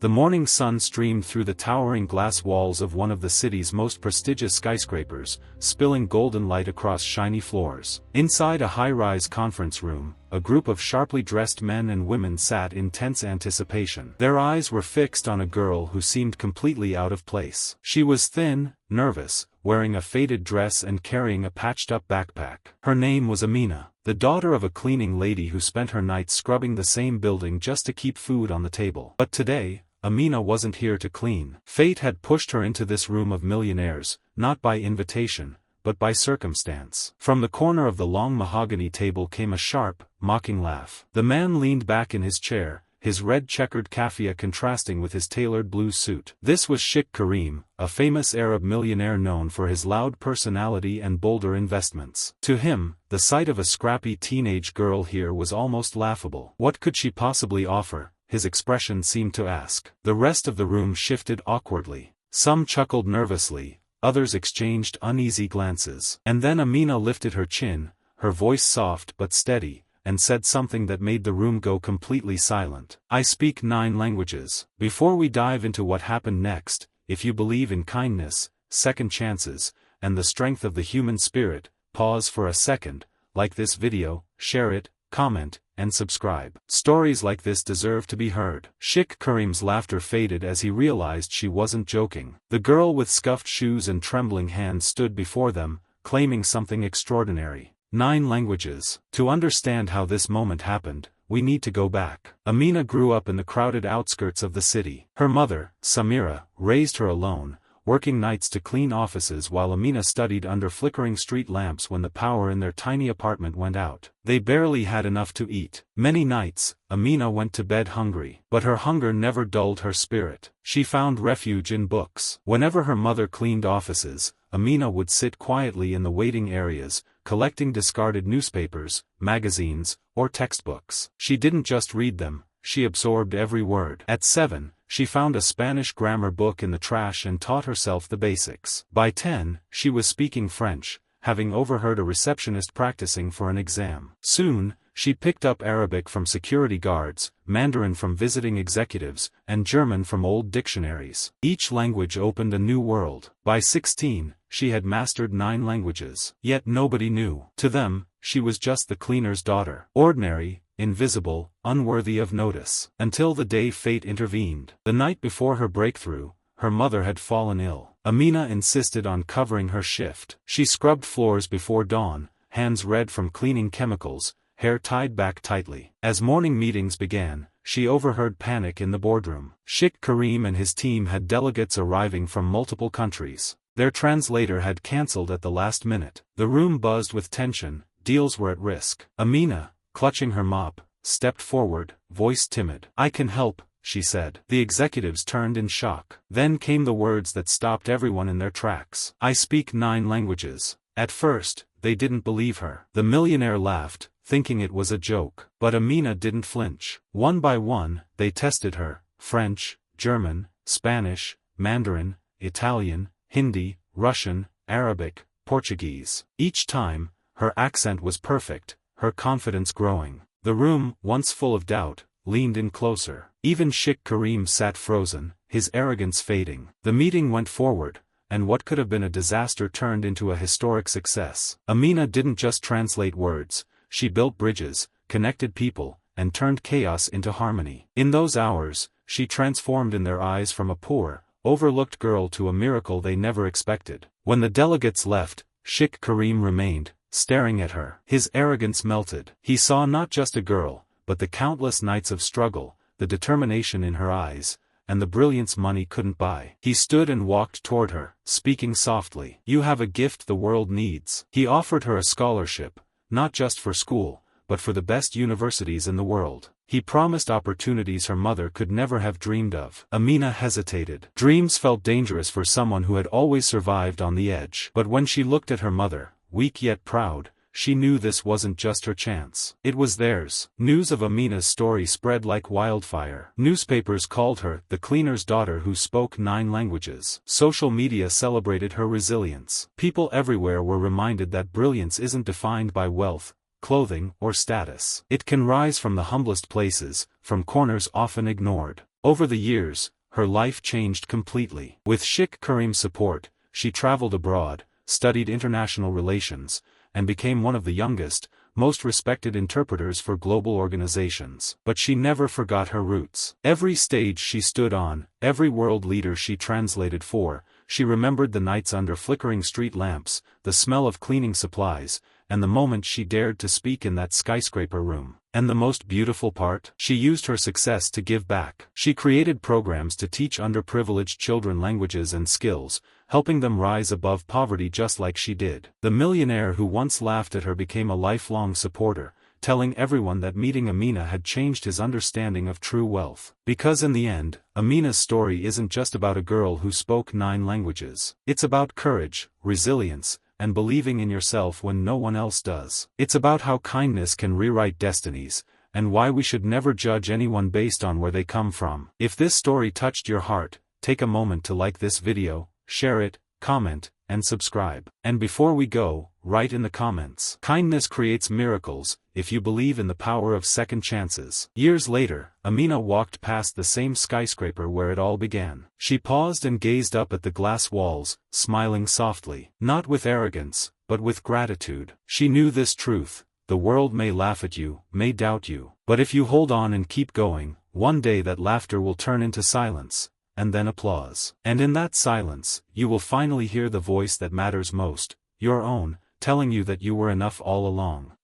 The morning sun streamed through the towering glass walls of one of the city's most prestigious skyscrapers, spilling golden light across shiny floors. Inside a high-rise conference room, a group of sharply dressed men and women sat in tense anticipation. Their eyes were fixed on a girl who seemed completely out of place. She was thin, nervous, wearing a faded dress and carrying a patched-up backpack. Her name was Amina, the daughter of a cleaning lady who spent her nights scrubbing the same building just to keep food on the table. But today, Amina wasn't here to clean. Fate had pushed her into this room of millionaires, not by invitation, but by circumstance. From the corner of the long mahogany table came a sharp, mocking laugh. The man leaned back in his chair, his red checkered keffiyeh contrasting with his tailored blue suit. This was Sheikh Karim, a famous Arab millionaire known for his loud personality and bolder investments. To him, the sight of a scrappy teenage girl here was almost laughable. What could she possibly offer? His expression seemed to ask. The rest of the room shifted awkwardly. Some chuckled nervously, others exchanged uneasy glances. And then Amina lifted her chin, her voice soft but steady, and said something that made the room go completely silent. I speak 9 languages. Before we dive into what happened next, if you believe in kindness, second chances, and the strength of the human spirit, pause for a second, like this video, share it, comment, and subscribe. Stories like this deserve to be heard. Sheikh Karim's laughter faded as he realized she wasn't joking. The girl with scuffed shoes and trembling hands stood before them, claiming something extraordinary. 9 languages. To understand how this moment happened, we need to go back. Amina grew up in the crowded outskirts of the city. Her mother, Samira, raised her alone, working nights to clean offices while Amina studied under flickering street lamps when the power in their tiny apartment went out. They barely had enough to eat. Many nights, Amina went to bed hungry. But her hunger never dulled her spirit. She found refuge in books. Whenever her mother cleaned offices, Amina would sit quietly in the waiting areas, collecting discarded newspapers, magazines, or textbooks. She didn't just read them, she absorbed every word. At 7, she found a Spanish grammar book in the trash and taught herself the basics. By 10, she was speaking French, having overheard a receptionist practicing for an exam. Soon, she picked up Arabic from security guards, Mandarin from visiting executives, and German from old dictionaries. Each language opened a new world. By 16, she had mastered 9 languages. Yet nobody knew. To them, she was just the cleaner's daughter. Ordinary, invisible, unworthy of notice. Until the day fate intervened. The night before her breakthrough, her mother had fallen ill. Amina insisted on covering her shift. She scrubbed floors before dawn, hands red from cleaning chemicals, hair tied back tightly. As morning meetings began, she overheard panic in the boardroom. Sheikh Karim and his team had delegates arriving from multiple countries. Their translator had cancelled at the last minute. The room buzzed with tension, deals were at risk. Amina, clutching her mop, stepped forward, voice timid. I can help, she said. The executives turned in shock. Then came the words that stopped everyone in their tracks. I speak 9 languages. At first, they didn't believe her. The millionaire laughed, thinking it was a joke. But Amina didn't flinch. One by one, they tested her. French, German, Spanish, Mandarin, Italian, Hindi, Russian, Arabic, Portuguese. Each time, her accent was perfect, her confidence growing. The room, once full of doubt, leaned in closer. Even Sheikh Karim sat frozen, his arrogance fading. The meeting went forward, and what could have been a disaster turned into a historic success. Amina didn't just translate words, she built bridges, connected people, and turned chaos into harmony. In those hours, she transformed in their eyes from a poor, overlooked girl to a miracle they never expected. When the delegates left, Sheikh Karim remained, staring at her. His arrogance melted. He saw not just a girl, but the countless nights of struggle, the determination in her eyes, and the brilliance money couldn't buy. He stood and walked toward her, speaking softly. You have a gift the world needs. He offered her a scholarship, not just for school, but for the best universities in the world. He promised opportunities her mother could never have dreamed of. Amina hesitated. Dreams felt dangerous for someone who had always survived on the edge. But when she looked at her mother, weak yet proud, she knew this wasn't just her chance. It was theirs. News of Amina's story spread like wildfire. Newspapers called her the cleaner's daughter who spoke 9 languages. Social media celebrated her resilience. People everywhere were reminded that brilliance isn't defined by wealth, clothing, or status. It can rise from the humblest places, from corners often ignored. Over the years, her life changed completely. With Sheikh Karim's support, she traveled abroad, studied international relations, and became one of the youngest, most respected interpreters for global organizations. But she never forgot her roots. Every stage she stood on, every world leader she translated for, she remembered the nights under flickering street lamps, the smell of cleaning supplies, and the moment she dared to speak in that skyscraper room. And the most beautiful part? She used her success to give back. She created programs to teach underprivileged children languages and skills, helping them rise above poverty just like she did. The millionaire who once laughed at her became a lifelong supporter, telling everyone that meeting Amina had changed his understanding of true wealth. Because in the end, Amina's story isn't just about a girl who spoke 9 languages. It's about courage, resilience, and believing in yourself when no one else does. It's about how kindness can rewrite destinies, and why we should never judge anyone based on where they come from. If this story touched your heart, take a moment to like this video, share it, comment, and subscribe. And before we go, write in the comments. Kindness creates miracles, if you believe in the power of second chances. Years later, Amina walked past the same skyscraper where it all began. She paused and gazed up at the glass walls, smiling softly. Not with arrogance, but with gratitude. She knew this truth: the world may laugh at you, may doubt you, but if you hold on and keep going, one day that laughter will turn into silence, and then applause. And in that silence, you will finally hear the voice that matters most, your own, telling you that you were enough all along.